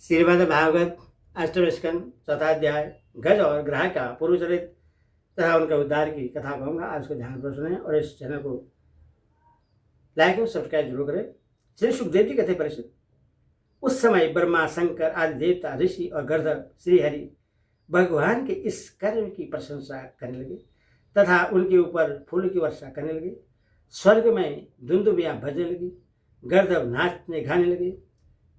श्रीमद् भागवत अष्टम स्कंद चौथा अध्याय गज और ग्रह का पूर्व चरित तथा उनके उद्धार की कथा कहूँगा। आज को ध्यान पर सुने और इस चैनल को लाइक और सब्सक्राइब जरूर करें। श्री सुखदेव जी कहते परिषद, उस समय ब्रह्मा, शंकर आदि देवता, ऋषि और गंधर्व श्रीहरि भगवान के इस कर्म की प्रशंसा करने लगे तथा उनके ऊपर फूल की वर्षा करने लगे। स्वर्ग में दुंदुभियाँ बजने लगी, गंधर्व नाचने गाने लगे,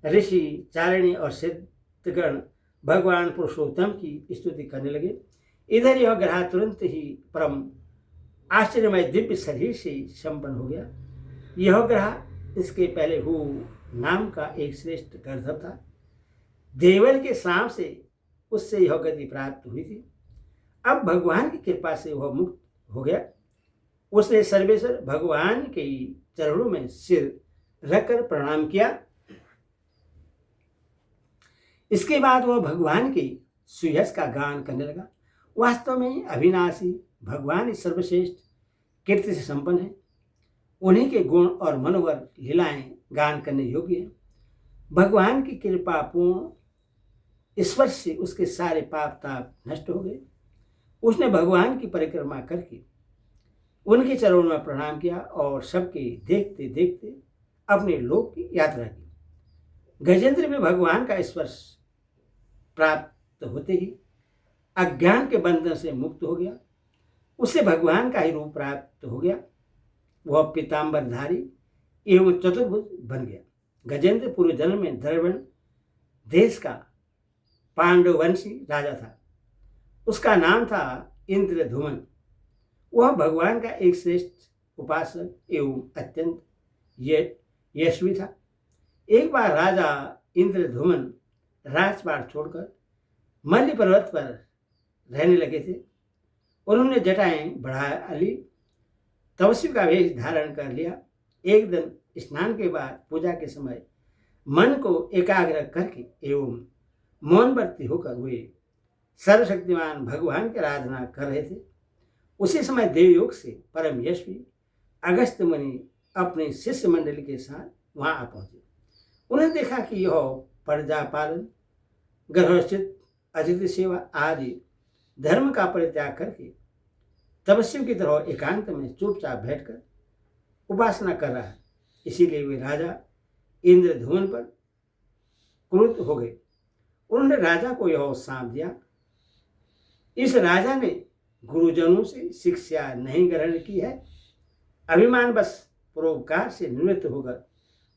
ऋषि, चारिणी और सिद्धगण भगवान पुरुषोत्तम की स्तुति करने लगे। इधर यह ग्रह तुरंत ही परम आश्चर्यमय दिव्य शरीर से संपन्न हो गया। यह ग्रह इसके पहले हु नाम का एक श्रेष्ठ गंधर्व था। देवल के श्राप से उससे यह गति प्राप्त हुई थी। अब भगवान की कृपा से वह मुक्त हो गया। उसने सर्वेश्वर भगवान के चरणों में सिर रखकर प्रणाम किया। इसके बाद वह भगवान के सुयश का गान करने लगा। वास्तव में अविनाशी भगवान सर्वश्रेष्ठ कीर्ति से संपन्न है। उन्हीं के गुण और मनोहर लीलाएं गान करने योग्य है। भगवान की कृपा पूर्ण स्पर्श से उसके सारे पाप ताप नष्ट हो गए। उसने भगवान की परिक्रमा करके उनके चरणों में प्रणाम किया और सबके देखते देखते अपने लोक की यात्रा की। गजेंद्र में भगवान का स्पर्श प्राप्त होते ही अज्ञान के बंधन से मुक्त हो गया। उसे भगवान का ही रूप प्राप्त हो गया। वह पीताम्बरधारी एवं चतुर्भुज बन गया। गजेंद्र पूर्व जन्म में द्रविड़ देश का पांडववंशी राजा था। उसका नाम था इंद्रधुमन। वह भगवान का एक श्रेष्ठ उपासक एवं अत्यंत यशस्वी था। एक बार राजा इंद्रधुमन राजपाट छोड़कर मल्ल पर्वत पर रहने लगे थे। उन्होंने जटाएं बढ़ा ली, तपस्वी का वेश धारण कर लिया। एक दिन स्नान के बाद पूजा के समय मन को एकाग्र करके एवं मौनवर्ती होकर वे सर्वशक्तिमान भगवान की आराधना कर रहे थे। उसी समय देवयोग से परम यशस्वी अगस्त्य मुनि अपने शिष्य मंडली के साथ वहां आ पहुंचे। उन्हें देखा कि यह प्रजा पालन, गर्भस्थित अतिथि सेवा आदि धर्म का परित्याग करके तपस्वियों की तरह एकांत में चुपचाप बैठकर उपासना कर रहा है। इसीलिए वे राजा इंद्रधुमन पर क्रुद्ध हो गए। उन्होंने राजा को यह शाप दिया, इस राजा ने गुरुजनों से शिक्षा नहीं ग्रहण की है, अभिमान बस परोपकार से निवृत्त होकर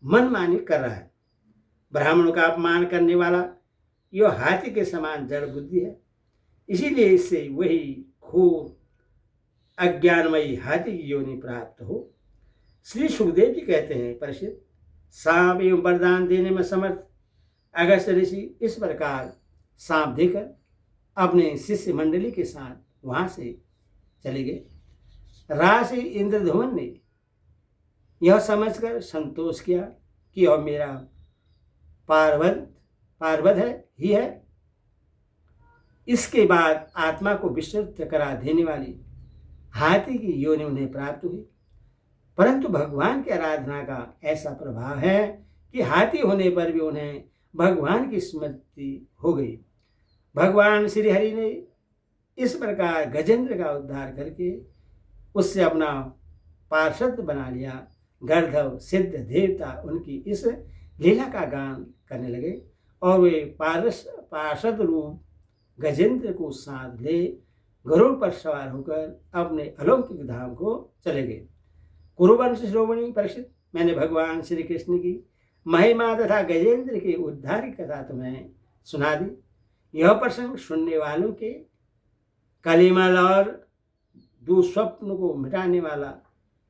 मनमानी कर रहा है। ब्राह्मणों का अपमान करने वाला यह हाथी के समान जड़ बुद्धि है। इसीलिए इससे वही घोर अज्ञानमयी हाथी की योनि प्राप्त हो। श्री सुखदेव जी कहते हैं परिषद, सांप एवं वरदान देने में समर्थ अगस्त्य ऋषि इस प्रकार सांप देकर अपने शिष्य मंडली के साथ वहां से चले गए। राजसी इंद्रधुमन ने यह समझकर संतोष किया कि यह मेरा पार्वत ही है। इसके बाद आत्मा को विश्रुत करा देने वाली हाथी की योनि उन्हें प्राप्त हुई। परंतु भगवान की आराधना का ऐसा प्रभाव है कि हाथी होने पर भी उन्हें भगवान की स्मृति हो गई। भगवान श्री हरि ने इस प्रकार गजेंद्र का उद्धार करके उससे अपना पार्षद बना लिया। गंधर्व, सिद्ध, देवता उनकी इस लीला का गान करने लगे और वे पार्षद रूप गजेंद्र को साथ ले गरुड़ पर सवार होकर अपने अलौकिक धाम को चले गए। कुरुवंश श्रोमणी परिषद, मैंने भगवान श्री कृष्ण की महिमा तथा गजेंद्र के उद्धार की कथा तुम्हें सुना दी। यह प्रसंग सुनने वालों के कलिमल और दुस्वप्न को मिटाने वाला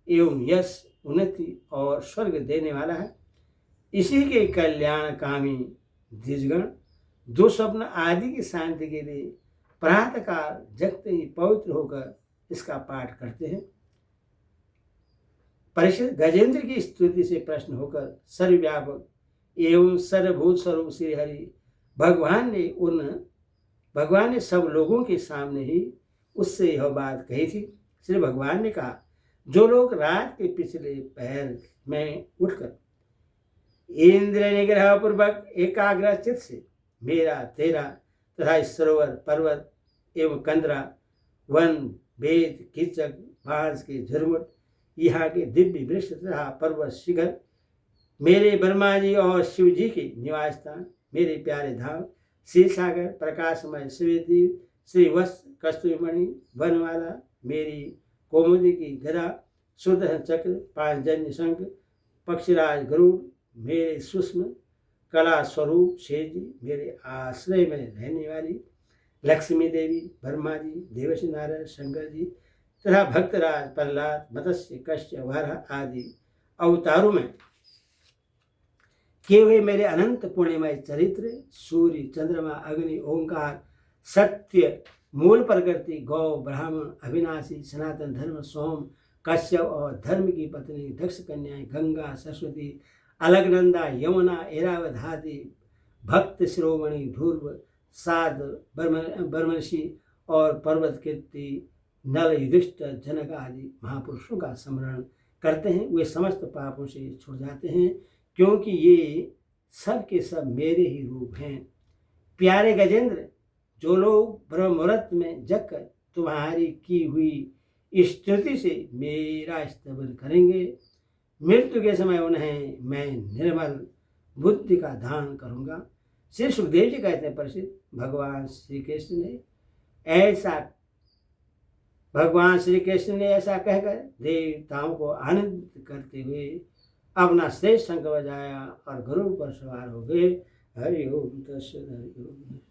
एवं यश, उन्नति और स्वर्ग देने वाला है। इसी के कल्याणकामी द्विजगण दुस्वप्न आदि की शांति के लिए प्रातःकाल जगते ही पवित्र होकर इसका पाठ करते हैं। परिषद, गजेंद्र की स्तुति से प्रश्न होकर सर्वव्यापक एवं सर्वभूत स्वरूप श्री हरि भगवान ने सब लोगों के सामने ही उससे यह बात कही थी। श्री भगवान ने कहा, जो लोग रात के पिछले पहर में उठकर इंद्र निग्रह पूर्वक एकाग्र चित्त से मेरा तेरा तथा इस सरोवर पर्वत एवं कंदरा वन वेद कीचक बांस के झुरमुट यहाँ के दिव्य वृक्ष तथा पर्वत शिखर मेरे ब्रह्मा जी और शिव जी के निवास स्थान, मेरे प्यारे धाम क्षीर सागर प्रकाशमय श्वेतद्वीप श्रीवत्स कस्तूरिमणि बनवाला मेरी कौमुदी की गदा सुदर्शन चक्र पांचजन्य शंख पक्षीराज गरुड़ मेरे सूक्ष्म कला स्वरूप शेष जी मेरे आश्रय में रहने वाली लक्ष्मी देवी ब्रह्मा जी देवर्षि नारायण शंकर जी तथा भक्तराज प्रहलाद मत्स्य कश्यप वराह आदि अवतारों में किए हुए मेरे अनंत पुण्यमय चरित्र सूर्य चंद्रमा अग्नि ओंकार सत्य मूल प्रकृति गौ ब्राह्मण अविनाशी सनातन धर्म सोम कश्यप और धर्म की पत्नी दक्ष कन्याएं गंगा सरस्वती अलकनंदा यमुना ऐरावत हाथी भक्त शिरोमणि ध्रुव साध बर्मर्षि और पर्वत कीर्ति नल युधिष्ठिर जनक आदि महापुरुषों का स्मरण करते हैं वे समस्त पापों से छुट जाते हैं, क्योंकि ये सब के सब मेरे ही रूप हैं। प्यारे गजेंद्र, जो लोग ब्रह्म मुहूर्त में जगकर तुम्हारी की हुई स्तुति से मेरा स्तवन करेंगे, मृत्यु के समय उन्हें मैं निर्मल बुद्धि का दान करूँगा। श्री सुखदेव जी कहते हैं, प्रसिद्ध भगवान श्री कृष्ण ने ऐसा कहकर देवताओं को आनंदित करते हुए अपना श्रेष्ठ शंख बजाया और गरुड़ पर सवार हो गए। हरि ओम तत्सत।